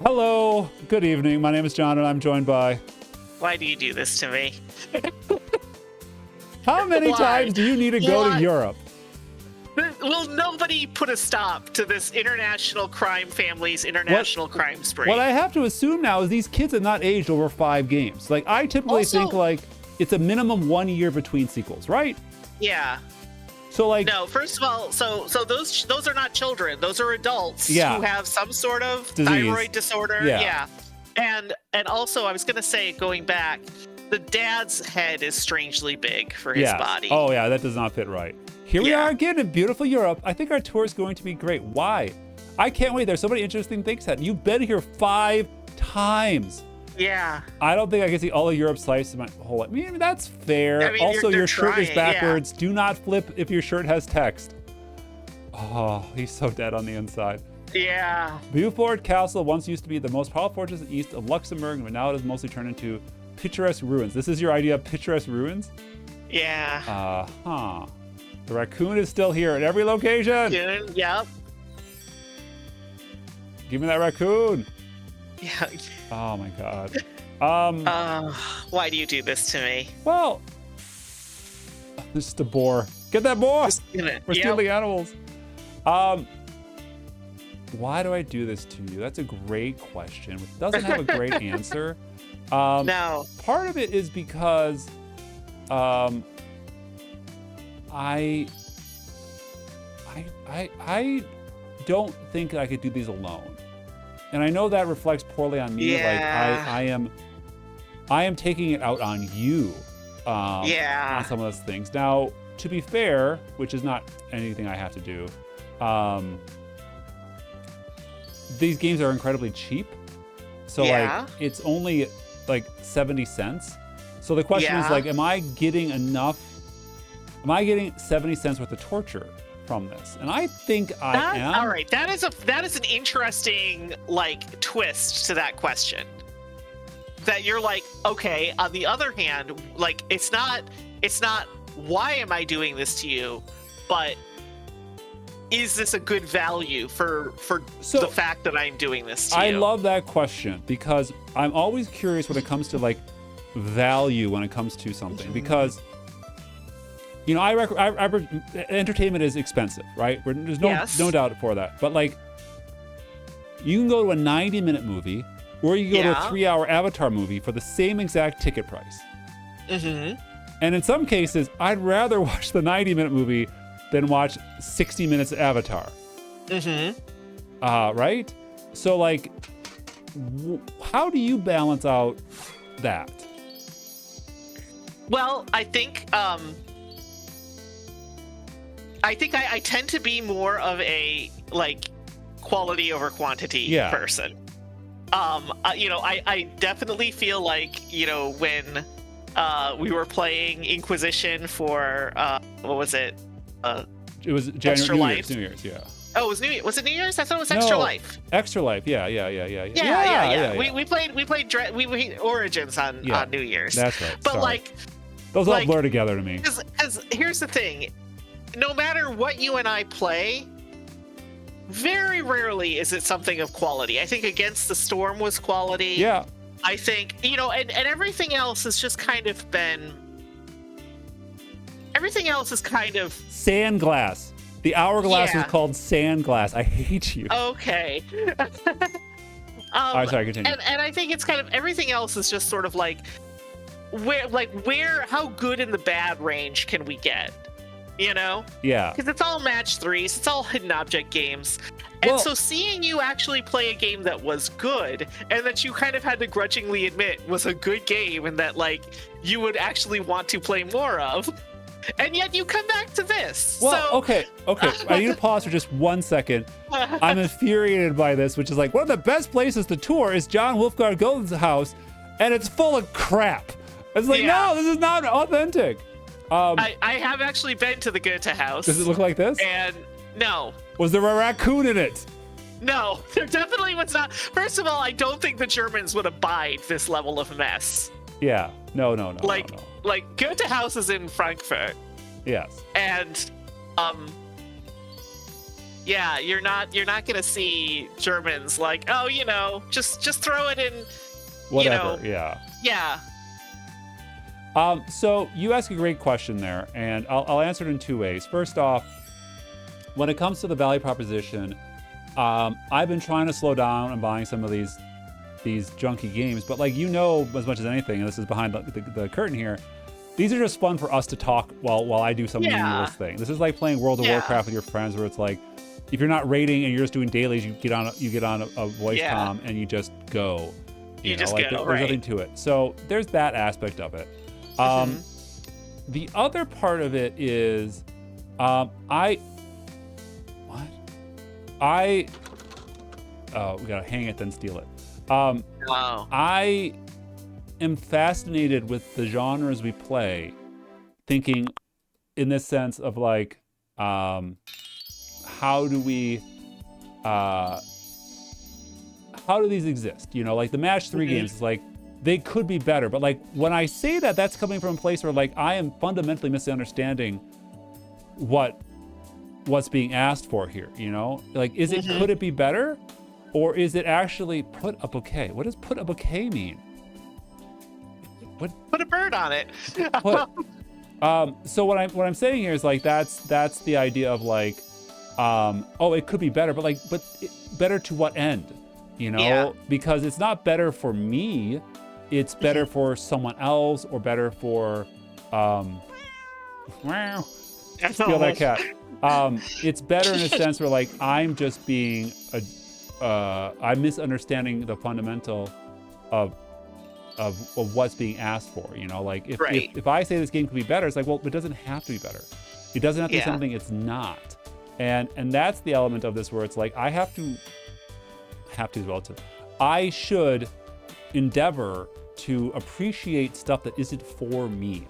Hello, good evening. My name is John, and I'm joined by. Why do you do this to me? How many Why? times do you need to go to Why? Europe? Will nobody put a stop to this international crime family's international crime spree? What I have to assume now is these kids have not aged over 5 games. Like, I typically Also- think, like, it's a minimum 1 year between sequels, right? Yeah. So, like, No, first of all, so those are not children. Those are adults Yeah. who have some sort of Disease. thyroid disorder. Yeah. And also I was gonna say, going back, the dad's head is strangely big for his yeah. body. Oh, yeah, that does not fit right. Here we Yeah. are again in beautiful Europe. I think our tour is going to be great. Why? I can't wait. There's so many interesting things happening. You've been here 5 times. Yeah. I don't think I can see all of Europe's slice in my whole life. I mean, that's fair. I mean, Also, they're your shirt is trying, yeah. backwards. Do not flip if your shirt has text. Oh, he's so dead on the inside. Yeah. Beaufort Castle once used to be the most powerful fortress east of Luxembourg, but now it has mostly turned into picturesque ruins. This is your idea of picturesque ruins? Yeah. Huh. The raccoon is still here at every location. Yep. Give me that raccoon. Yeah. Oh my god. Why do you do this to me? Well, this is the boar. Get that boar. We're Yep. stealing animals. Why do I do this to you? That's a great question. It doesn't have a great answer. No. Part of it is because I don't think I could do these alone. And I know that reflects poorly on me. Yeah. Like I am taking it out on you Yeah. on some of those things. Now, to be fair, which is not anything I have to do, these games are incredibly cheap. So Yeah. like it's only like 70 cents. So the question is Yeah. like, am I getting 70 cents worth of torture from this? And I think I am. All right. That is an interesting like twist to that question. That you're like, okay, on the other hand, like it's not why am I doing this to you, but is this a good value for So- the fact that I'm doing this to I you? love that question because I'm always curious when it comes to like value when it comes to something because you know entertainment is expensive, right? There's Yes. no doubt for that. But like you can go to a 90-minute movie or you can go to a Yeah. 3-hour Avatar movie for the same exact ticket price. Mm-hmm. And in some cases, I'd rather watch the 90-minute movie than watch 60 minutes of Avatar. Mm-hmm. Right? So like, how do you balance out that? Well, I think I tend to be more of a like quality over quantity Yeah. person. I definitely feel like, when we were playing Inquisition for what was it? It was Extra January, Life. New Year's, yeah. Oh, it was New Year. Was it New Year's? I thought it was Extra No. Life. Extra Life, yeah. Yeah. We played Origins on Yeah. New Year's. That's right. But sorry. like, those all like- blur together to me. Because here's the thing, no matter what you and I play, very rarely is it something of quality. I think Against the Storm was quality. Yeah. I think, and everything else has just kind of been. Everything else is kind of Sandglass. The hourglass Yeah. was called Sandglass. I hate you. okay. All right, sorry, continue. And I think it's kind of everything else is just sort of like where how good in the bad range can we get? Yeah. Because it's all match threes, it's all hidden object games. And Well- so seeing you actually play a game that was good and that you kind of had to grudgingly admit was a good game and that like you would actually want to play more of, and yet you come back to this. Well, so okay. I need to pause for just 1 second. I'm infuriated by this, which is like one of the best places to tour is John Wolfgang Golden's house, and it's full of crap. It's like, Yeah. no, this is not authentic. I have actually been to the Goethe house. Does it look like this? And no. Was there a raccoon in it? No, there definitely was not. First of all, I don't think the Germans would abide this level of mess. Yeah. No. Like No. Goethe house is in Frankfurt. Yes. And Yeah, you're not gonna see Germans like, oh, just throw it in. Whatever. Yeah. Yeah. So you ask a great question there, and I'll answer it in two ways. First off, when it comes to the value proposition, I've been trying to slow down on buying some of these junky games, but like as much as anything, and this is behind the curtain here, these are just fun for us to talk while I do some meaningless thing. This is like playing World of Warcraft with your friends, where it's like, if you're not raiding and you're just doing dailies, you get on a voice comm and you just go. You just like go. there's nothing to it. So there's that aspect of it. The other part of it is, we gotta hang it then steal it. Wow. I am fascinated with the genres we play, thinking in this sense of like, how do these exist? Like the Match 3 games, it's like, they could be better, but like when I say that, that's coming from a place where like I am fundamentally misunderstanding what's being asked for here. Like, could it be better, or is it actually put a bouquet? What does put a bouquet mean? Put a bird on it. So what I'm saying here is like that's the idea of like, it could be better, but better to what end? Because it's not better for me. It's better for someone else, or better for steal that cat. It's better in a sense where like I'm just being I'm misunderstanding the fundamental of what's being asked for. Like if I say this game could be better, it's like, well, it doesn't have to be better. It doesn't have to be something it's not. And that's the element of this where it's like I have to is relative. I should endeavor to appreciate stuff that isn't for me.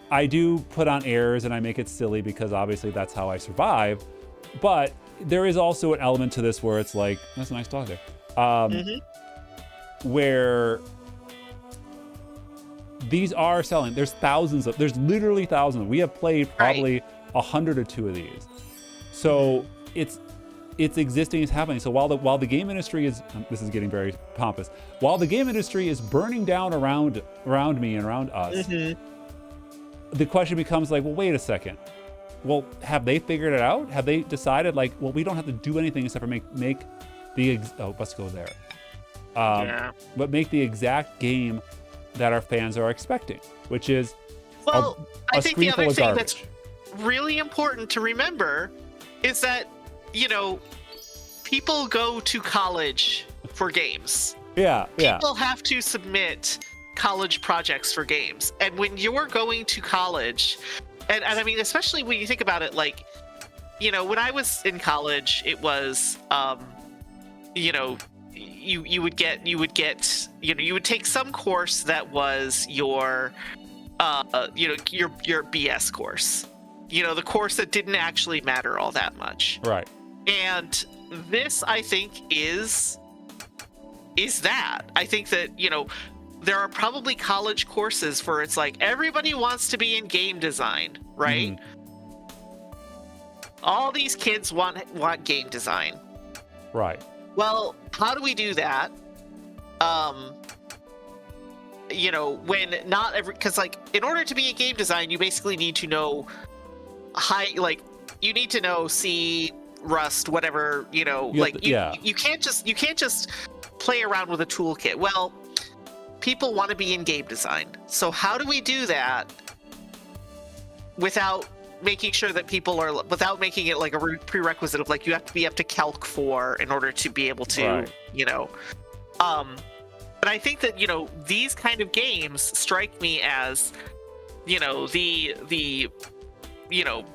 I do put on airs and I make it silly because obviously that's how I survive. But there is also an element to this where it's like, that's a nice dog there. Where these are selling. There's literally thousands of them. We have played probably 100 or 2 of these. So it's existing, it's happening. So while the game industry is, this is getting very pompous, while the game industry is burning down around me and around us, the question becomes like, well, wait a second. Well, have they figured it out? Have they decided like, well, we don't have to do anything except for make let's go there. But make the exact game that our fans are expecting, which is I think the other thing that's garbage. Really important to remember is that people go to college for games. People have to submit college projects for games, and when you're going to college, and I mean, especially when you think about it, like, when I was in college, it was, you would take some course that was your BS course, the course that didn't actually matter all that much. Right. And this, I think, is that. I think that, there are probably college courses where it's like everybody wants to be in game design, right? All these kids want game design. Right. Well, how do we do that? When not every, because like in order to be in game design, you basically need to know you need to know C, Rust, whatever, you can't just play around with a toolkit. Well, people want to be in game design. So how do we do that without making sure that without making it like a prerequisite of like you have to be up to Calc 4 in order to be able to, but I think that, these kind of games strike me as, the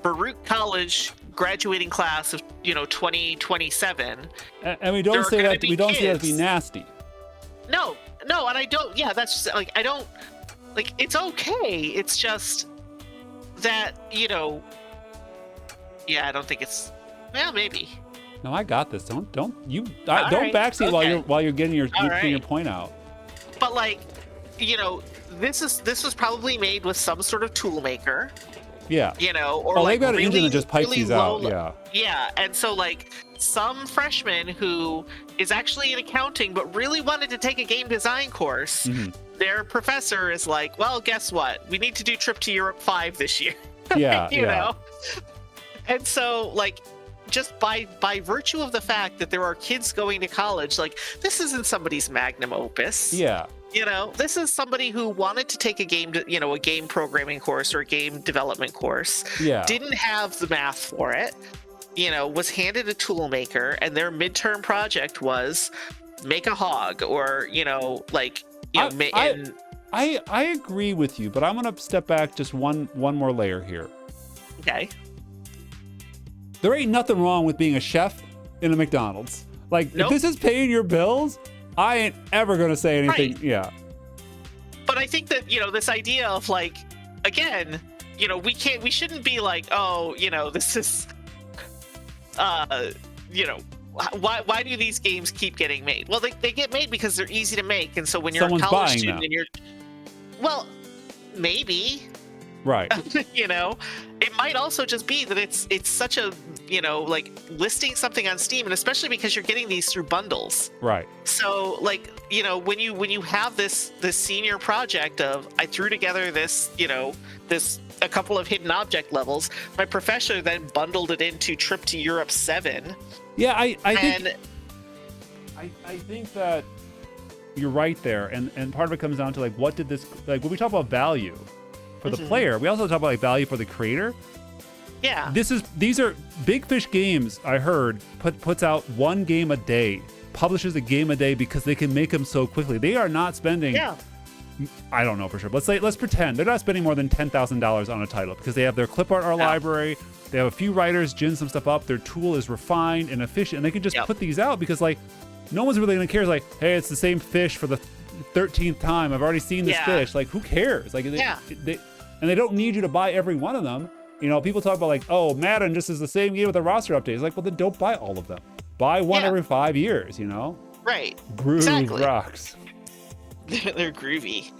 Baruch College graduating class of 2027. And we don't say that to be nasty. No, and I don't. Yeah, that's just like I don't like. It's okay. It's just that Yeah, I don't think it's. Well, maybe. No, I got this. Don't backseat while you're getting your point out. But like, this was probably made with some sort of tool maker. Yeah. You know, or Oh, like they've got an engine really, that just pipes really these low, out. Yeah. Yeah, and so like some freshman who is actually in accounting but really wanted to take a game design course, Hmm. their professor is like, well, guess what? We need to do Trip to Europe 5 this year. Yeah. you yeah. know? And so like just by virtue of the fact that there are kids going to college, like this isn't somebody's magnum opus. Yeah. You know, this is somebody who wanted to take a game, a game programming course or a game development course, Yeah. didn't have the math for it, was handed a tool maker, and their midterm project was make a hog or, I agree with you, but I'm gonna step back just one more layer here. okay. There ain't nothing wrong with being a chef in a McDonald's. Like, Nope. if this is paying your bills, I ain't ever gonna say anything. Right. Yeah. But I think that, this idea of like, again, we shouldn't be like, oh, this is, why do these games keep getting made? Well, they get made because they're easy to make. And so when you're Someone's a college buying student them. and well, maybe, Right. it might also just be that it's such a, like listing something on Steam, and especially because you're getting these through bundles. Right. So like, when you have this senior project of I threw together this, a couple of hidden object levels, my professor then bundled it into Trip to Europe 7. Yeah, I think that you're right there, and part of it comes down to like, what did this, like, when we talk about value for the player, we also talk about like value for the creator. Yeah. These are Big Fish Games, I heard, puts out one game a day, publishes a game a day because they can make them so quickly. They are not spending, I don't know for sure, but let's pretend they're not spending more than $10,000 on a title because they have their clip art library, they have a few writers gin some stuff up, their tool is refined and efficient, and they can just put these out because like no one's really gonna care. It's like, hey, it's the same fish for the 13th time, I've already seen this fish. Like, who cares? Like, they don't need you to buy every one of them. People talk about like, oh, Madden just is the same game with a roster update. It's like, well, then don't buy all of them. Buy one every 5 years, Right. Groove Exactly. rocks. They're groovy.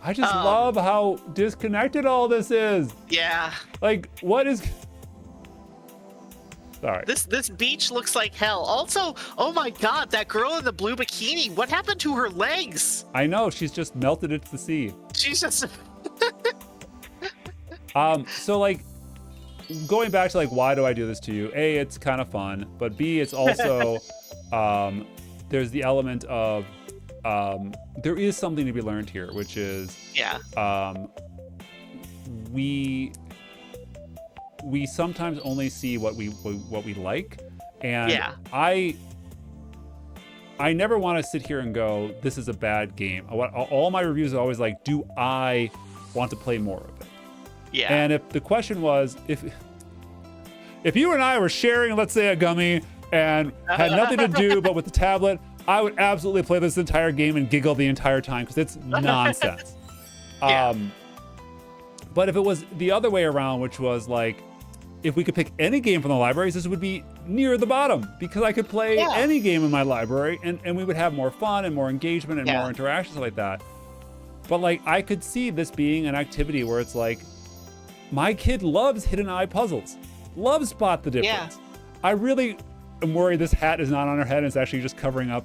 I just love how disconnected all this is. Yeah. Like, what is... Sorry. This beach looks like hell. Also, oh my god, that girl in the blue bikini, what happened to her legs? I know, she's just melted into the sea. She's just... So like, going back to like, why do I do this to you? A, it's kind of fun, but B, it's also, there's the element of, there is something to be learned here, which is, we sometimes only see what we like, and I never want to sit here and go, this is a bad game. All my reviews are always like, do I want to play more of it? Yeah. And if the question was, if you and I were sharing, let's say, a gummy and had nothing to do but with the tablet, I would absolutely play this entire game and giggle the entire time because it's nonsense. But if it was the other way around, which was like, if we could pick any game from the libraries, this would be near the bottom because I could play any game in my library and we would have more fun and more engagement and more interactions like that. But like, I could see this being an activity where it's like, my kid loves hidden eye puzzles, loves Spot the Difference. I really am worried this hat is not on her head and it's actually just covering up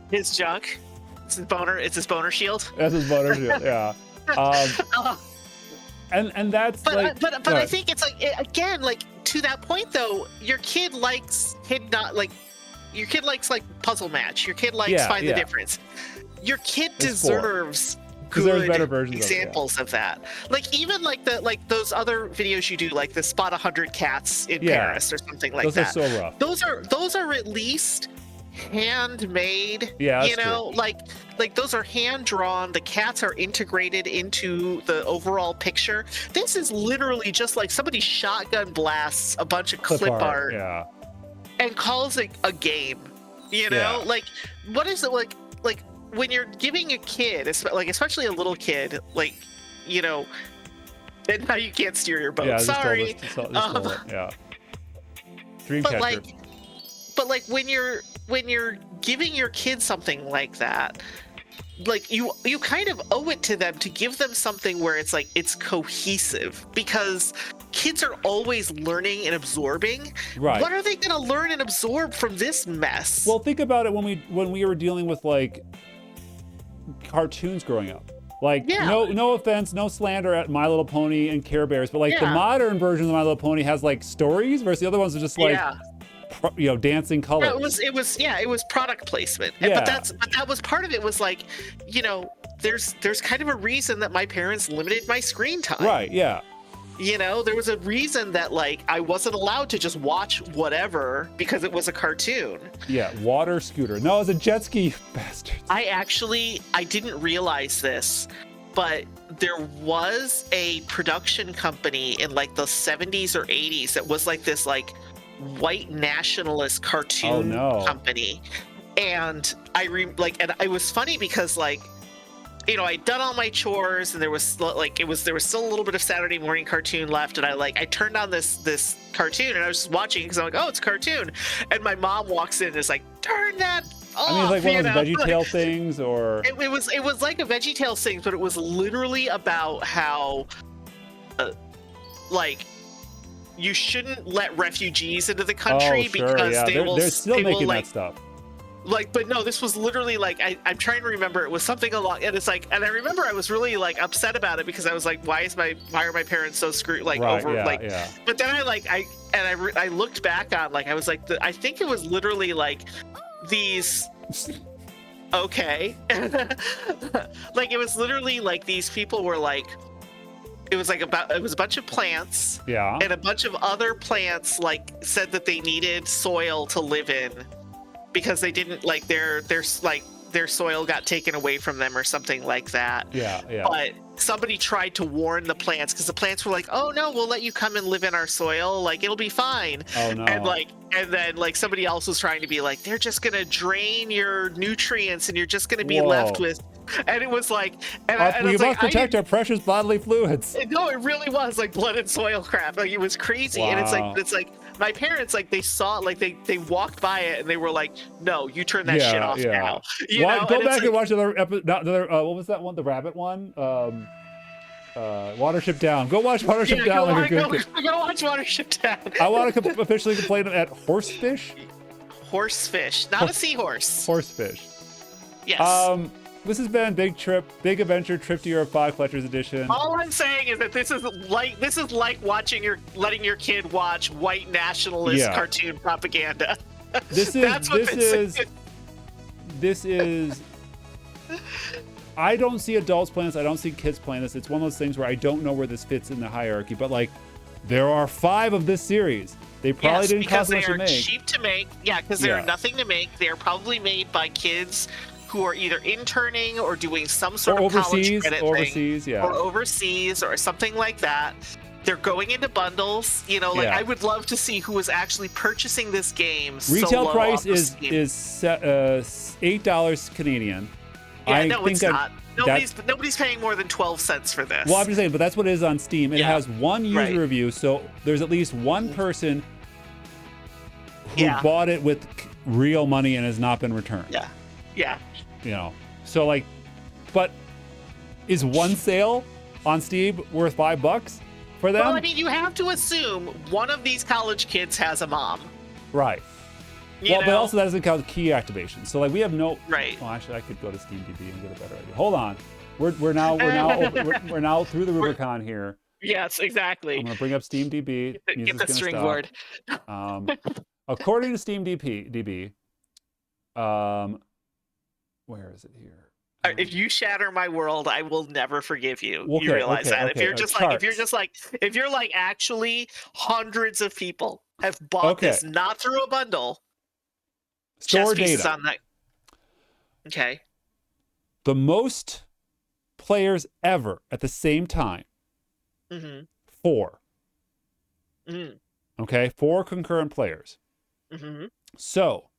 his junk. It's his boner shield. That's his boner shield, yeah. And that's but I think it's like, again, like to that point though, your kid likes your kid likes like Puzzle Match. Your kid likes Find the Difference. Your kid deserves good better versions examples of that. Like even like those other videos you do, like the Spot 100 Cats in Paris or something like that. Those are so rough. Those are at least handmade. Yeah, true. like those are hand drawn. The cats are integrated into the overall picture. This is literally just like somebody shotgun blasts a bunch of clip art and calls it a game. Like what is it like when you're giving a kid, especially a little kid, and now you can't steer your boat. Yeah, Sorry. Dreamcatcher. But when you're giving your kid something like that, like you kind of owe it to them to give them something where it's like it's cohesive, because kids are always learning and absorbing. Right. What are they going to learn and absorb from this mess? Well, think about it when we were dealing with like cartoons growing up. Like, Yeah. no offense, no slander at My Little Pony and Care Bears, but like the Yeah. modern version of My Little Pony has like stories, versus the other ones are just like, Yeah. dancing colors. It was product placement. Yeah. But that was part of it, was like, there's kind of a reason that my parents limited my screen time. Right. Yeah. There was a reason that like I wasn't allowed to just watch whatever because it was a cartoon. Yeah. Water scooter. No, it was a jet ski, bastards. I didn't realize this, but there was a production company in like the 70s or 80s that was like this like white nationalist cartoon company. And and it was funny because like, I'd done all my chores and there was still a little bit of Saturday morning cartoon left, and I turned on this cartoon and I was just watching because I'm like, oh, it's a cartoon, and my mom walks in and is like, turn that off. I mean, like one of those VeggieTale things, or it was like a VeggieTales thing, but it was literally about how like you shouldn't let refugees into the country because they're still making that stuff. Like, but no, this was literally like I'm trying to remember. It was something along, and it's like, and I remember I was really like upset about it because I was like, why are my parents so screwed? Like But then I looked back on, like, I was like, I think it was literally like these. Okay, like it was literally like these people were like. It was a bunch of plants. Yeah. And a bunch of other plants like said that they needed soil to live in, because they didn't like their soil got taken away from them or something like that. Yeah. But somebody tried to warn the plants, because the plants were like, "Oh no, we'll let you come and live in our soil. Like, it'll be fine." Oh no. And then like somebody else was trying to be like, "They're just gonna drain your nutrients, and you're just gonna be left with." And it was like, we must protect our precious bodily fluids. No, it really was like blood and soil crap. Like, it was crazy. Wow. And it's like my parents, like, they saw, like, they walked by it and they were like, "No, you turn that shit off now." Go back and watch another episode. What was that one? The rabbit one? Watership Down. Go watch Watership Down. Go watch Watership Down. I want to officially complain at Horsefish. Horsefish, not a seahorse. Horsefish. Yes. This has been Big Adventure Trip to Europe 5 Collector's Edition. All I'm saying is that this is like letting your kid watch white nationalist cartoon propaganda. This is I don't see adults playing this. I don't see kids playing this. It's one of those things where I don't know where this fits in the hierarchy. But like, there are 5 of this series. They probably didn't cost much to make. Because they are cheap to make. Yeah, because they are nothing to make. They are probably made by kids who are either interning or doing some sort of college credit thing, or overseas or something like that. They're going into bundles. I would love to see who is actually purchasing this game. Retail price is $8 Canadian. Yeah, no, it's not. Nobody's paying more than 12 cents for this. Well, I'm just saying, but that's what it is on Steam. It has one user review, so there's at least one person who bought it with real money and has not been returned. Yeah. So like, but is one sale on Steam worth $5 for them? Well, I mean, you have to assume one of these college kids has a mom. Right. But also that doesn't count key activation. So like we have no. Right. Well, actually, I could go to SteamDB and get a better idea. Hold on, we're now through the Rubicon here. Yes, exactly. I'm gonna bring up SteamDB. Get the string board. According to SteamDB, where is it here? If you shatter my world, I will never forgive you. You realize that? If you're like actually hundreds of people have bought this, not through a bundle. Store data. On that. Okay. The most players ever at the same time. 4. Okay, 4 concurrent players. So,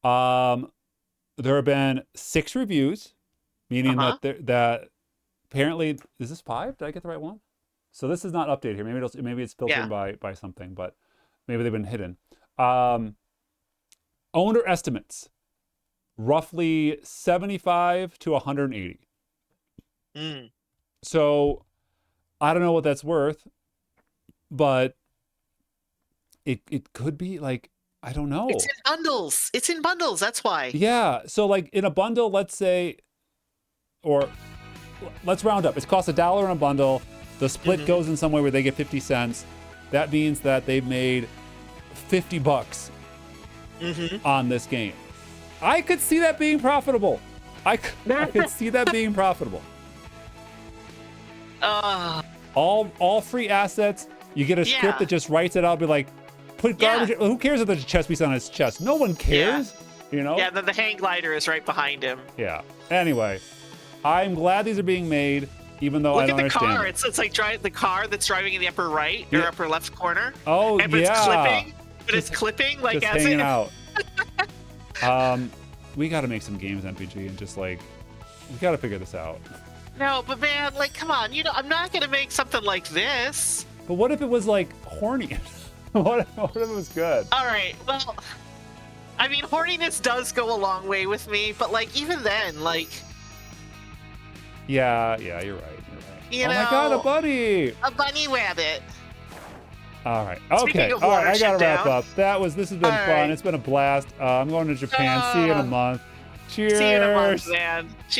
there have been 6 reviews, meaning that apparently, is this 5? Did I get the right one? So this is not updated here. Maybe it's filtered by something, but maybe they've been hidden. Owner estimates. roughly 75 to 180. Mm. So I don't know what that's worth, but it could be like, I don't know. It's in bundles. It's in bundles. That's why. Yeah. So like in a bundle, let's say, or let's round up. It costs $1 in a bundle. The split goes in some way where they get 50 cents. That means that they've made $50 on this game. I could see that being profitable. I could see that being profitable. All free assets. You get a script that just writes it out. Be like, put garbage. Who cares if there's a chess piece on his chest? No one cares. You know. Yeah. Then the hang glider is right behind him. Yeah. Anyway, I'm glad these are being made, even though I don't understand. Look at the car. It's like the car that's driving in the upper right or upper left corner. Oh, but it's clipping. But it's clipping like just as hanging out. We got to make some games, MPG, and just like we got to figure this out. No, but man, like, come on. You know, I'm not gonna make something like this. But what if it was like horny? what if it was good? All right. Well, I mean, horniness does go a long way with me, but like even then, like. Yeah, you're right. You're right. You oh know, my God, a bunny! A bunny rabbit. All right. Okay. All right. I gotta wrap up. This has been fun. It's been a blast. I'm going to Japan. See you in a month. Cheers. See you in a month, man. Cheers.